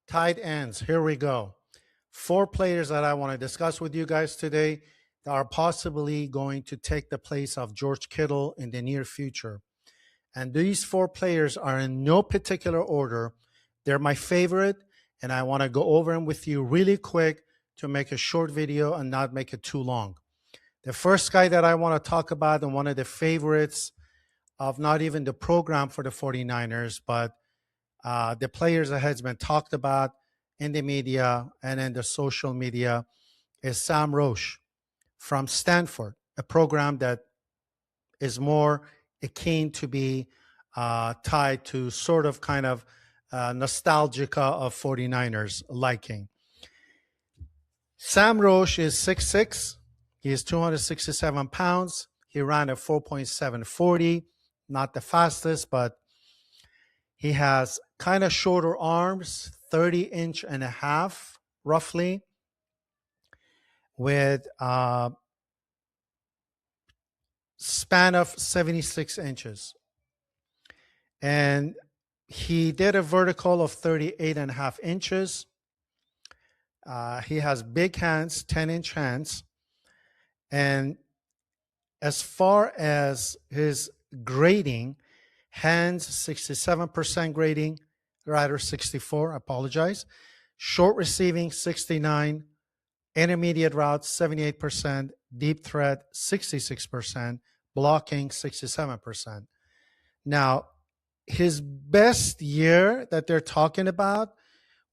Tight ends. Here we go. Four players that I want to discuss with you guys today that are possibly going to take the place of George Kittle in the near future. And these four players are in no particular order. They're my favorite, and I want to go over them with you really quick to make a short video and not make it too long. The first guy that I want to talk about, and one of the favorites of not even the program for the 49ers, but the players that has been talked about in the media and in the social media, is Sam Roush from Stanford, a program that is more akin to be tied to sort of kind of nostalgica of 49ers liking. Sam Roush is 6'6". He is 267 pounds. He ran a 4.740, not the fastest, but he has kind of shorter arms, 30-inch and a half, roughly, with a span of 76 inches. And he did a vertical of 38 and a half inches. He has big hands, 10-inch hands. And as far as his grading, hands 67% grading, rather 64, I apologize. Short receiving 69, intermediate routes 78%, deep threat 66%, blocking 67%. Now, his best year that they're talking about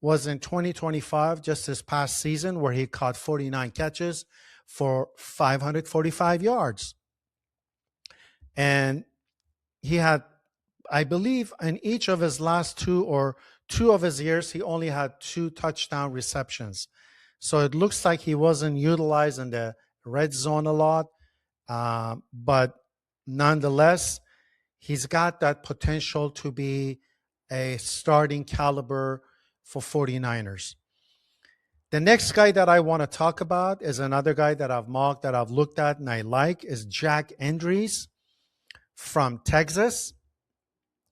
was in 2025, just this past season, where he caught 49 catches for 545 yards. And he had, I believe, in each of his last two of his years, he only had 2 touchdown receptions. So it looks like he wasn't utilized in the red zone a lot. But nonetheless, he's got that potential to be a starting caliber for 49ers. The next guy that I want to talk about is another guy that I've mocked, that I've looked at and I like, is Jack Andrews from Texas.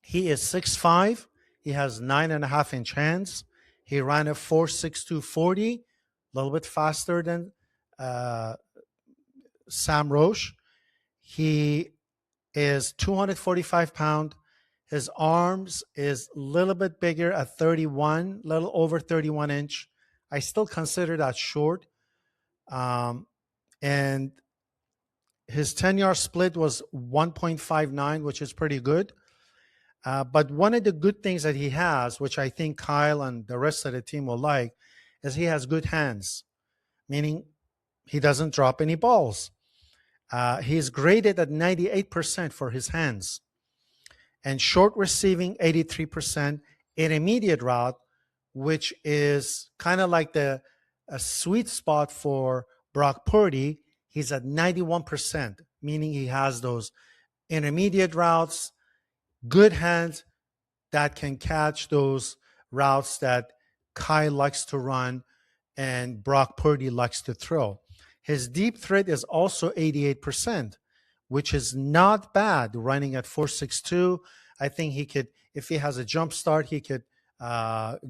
He is 6'5". He has 9.5-inch hands. He ran a 4.6240, a little bit faster than Sam Roush. He is 245 pounds. His arms is a little bit bigger at 31, a little over 31 inch. I still consider that short. And his 10-yard split was 1.59, which is pretty good. But one of the good things that he has, which I think Kyle and the rest of the team will like, is he has good hands, meaning he doesn't drop any balls. He's graded at 98% for his hands. And short receiving, 83%. Intermediate route, which is kind of like a sweet spot for Brock Purdy, he's at 91%, meaning he has those intermediate routes, good hands that can catch those routes that Kyle likes to run and Brock Purdy likes to throw. His deep threat is also 88%, which is not bad running at 4.62. I think he could, if he has a jump start, he could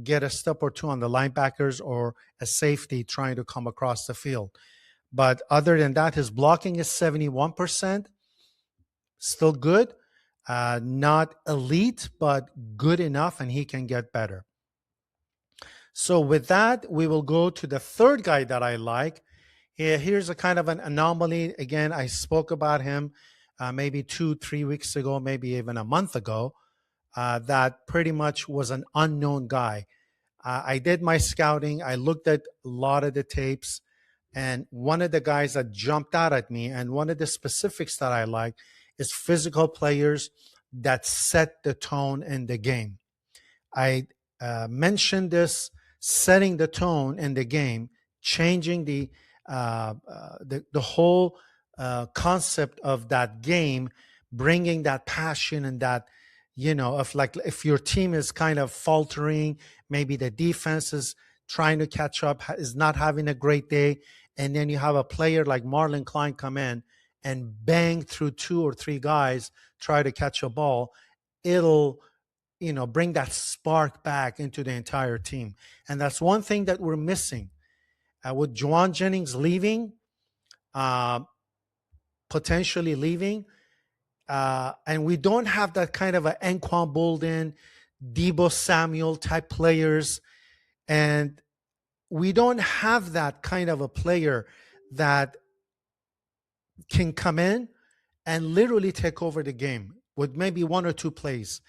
get a step or two on the linebackers or a safety trying to come across the field. But other than that, his blocking is 71%, still good. Not elite, but good enough, and he can get better. So with that, we will go to the third guy that I like. Here's a kind of an anomaly. Again, I spoke about him maybe 2-3 weeks ago, maybe even a month ago, that pretty much was an unknown guy. I did my scouting. I looked at a lot of the tapes, and one of the guys that jumped out at me, and one of the specifics that I like, is physical players that set the tone in the game. I mentioned this, setting the tone in the game, changing the whole concept of that game, bringing that passion and that, if your team is kind of faltering, maybe the defense is trying to catch up, is not having a great day, and then you have a player like Marlon Klein come in and bang through 2 or 3 guys, try to catch a ball, it'll bring that spark back into the entire team. And that's one thing that we're missing. With Juwan Jennings leaving, uh, potentially leaving, and we don't have that kind of an Anquan Bolden, Debo Samuel type players. And we don't have that kind of a player that can come in and literally take over the game with maybe one or two plays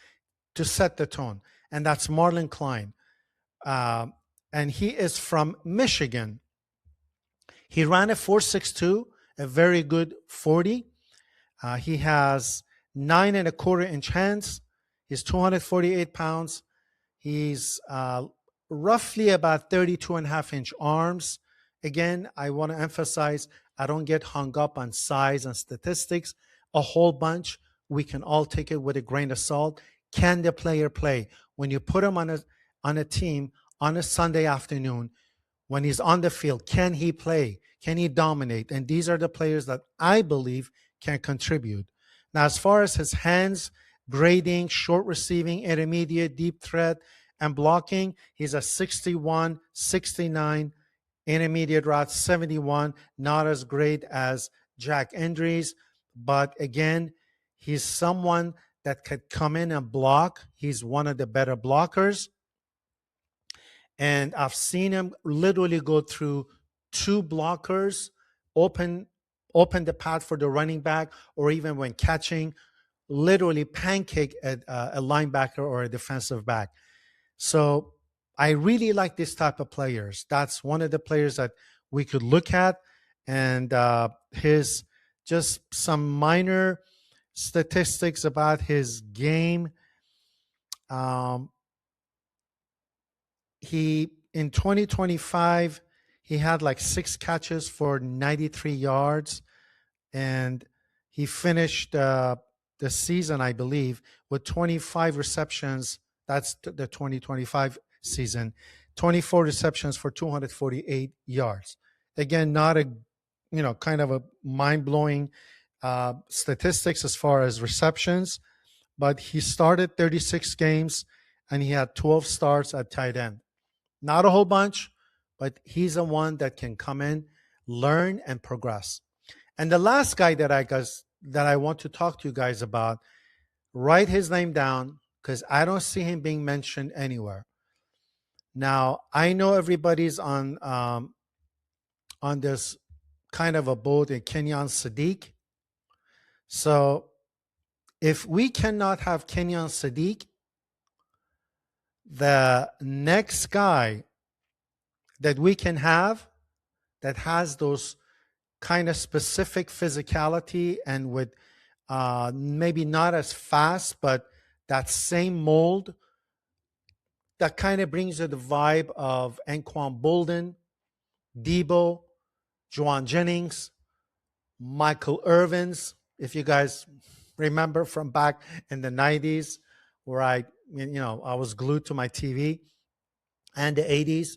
to set the tone. And that's Marlon Klein. Uh, and he is from Michigan. He ran a 4.62, a very good 40. He has 9.25 inch hands. He's 248 pounds. He's roughly about 32.5 inch arms. Again, I want to emphasize, I don't get hung up on size and statistics a whole bunch. We can all take it with a grain of salt. Can the player play? When you put him on a team on a Sunday afternoon, when he's on the field, can he play? Can he dominate? And these are the players that I believe can contribute. Now, as far as his hands, grading, short receiving, intermediate, deep threat, and blocking, he's a 61, 69, intermediate route 71, not as great as Jack Endries, but again, he's someone that could come in and block. He's one of the better blockers. And I've seen him literally go through two blockers, open the path for the running back, or even when catching, literally pancake a linebacker or a defensive back. So I really like this type of players. That's one of the players that we could look at. And his just some minor statistics about his game. He in 2025 he had like 6 catches for 93 yards, and he finished the season, I believe, with 25 receptions. That's the 2025 season, 24 receptions for 248 yards. Again, not a kind of a mind-blowing statistics as far as receptions, but he started 36 games and he had 12 starts at tight end. Not a whole bunch, but he's the one that can come in, learn, and progress. And the last guy that I want to talk to you guys about, write his name down because I don't see him being mentioned anywhere. Now, I know everybody's on this kind of a boat in Kenyon Sadiq. So if we cannot have Kenyon Sadiq, the next guy that we can have that has those kind of specific physicality and with maybe not as fast, but that same mold that kind of brings you the vibe of Anquan Bolden, Debo, Juwan Jennings, Michael Irvins, if you guys remember from back in the 90s where I was glued to my TV, and the 80s.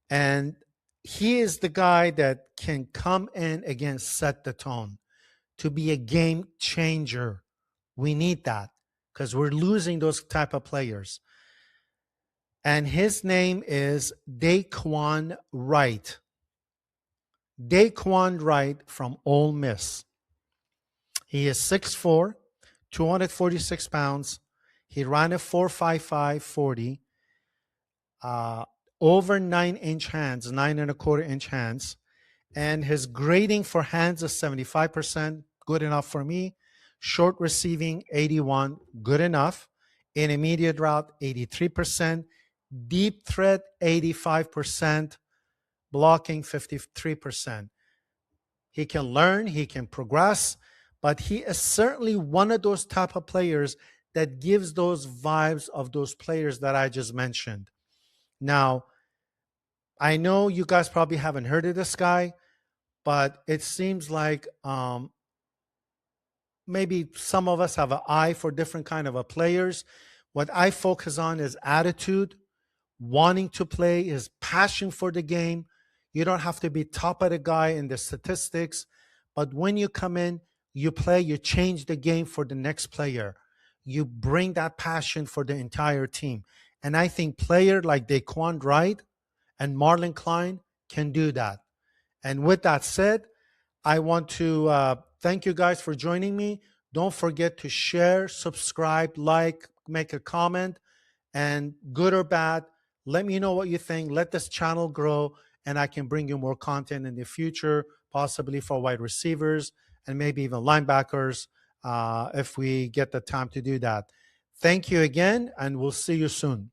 And he is the guy that can come in again, set the tone to be a game changer. We need that because we're losing those type of players. And his name is Daquan Wright. Daquan Wright from Ole Miss. He is 6'4", 246 pounds. He ran a 4.55 40. Over 9-inch hands, 9.25-inch hands. And his grading for hands is 75%, good enough for me. Short receiving, 81, good enough. Intermediate route, 83%. Deep threat, 85%. Blocking, 53%. He can learn, he can progress, but he is certainly one of those type of players that gives those vibes of those players that I just mentioned. Now, I know you guys probably haven't heard of this guy, but it seems like maybe some of us have an eye for different kind of players. What I focus on is attitude, wanting to play, his passion for the game. You don't have to be top of the guy in the statistics, but when you come in, you play, you change the game for the next player. you bring that passion for the entire team. And I think player like Daquan Wright and Marlon Klein can do that. And with that said, I want to thank you guys for joining me. Don't forget to share, subscribe, like, make a comment, and good or bad, let me know what you think. Let this channel grow, and I can bring you more content in the future, possibly for wide receivers and maybe even linebackers if we get the time to do that. Thank you again, and we'll see you soon.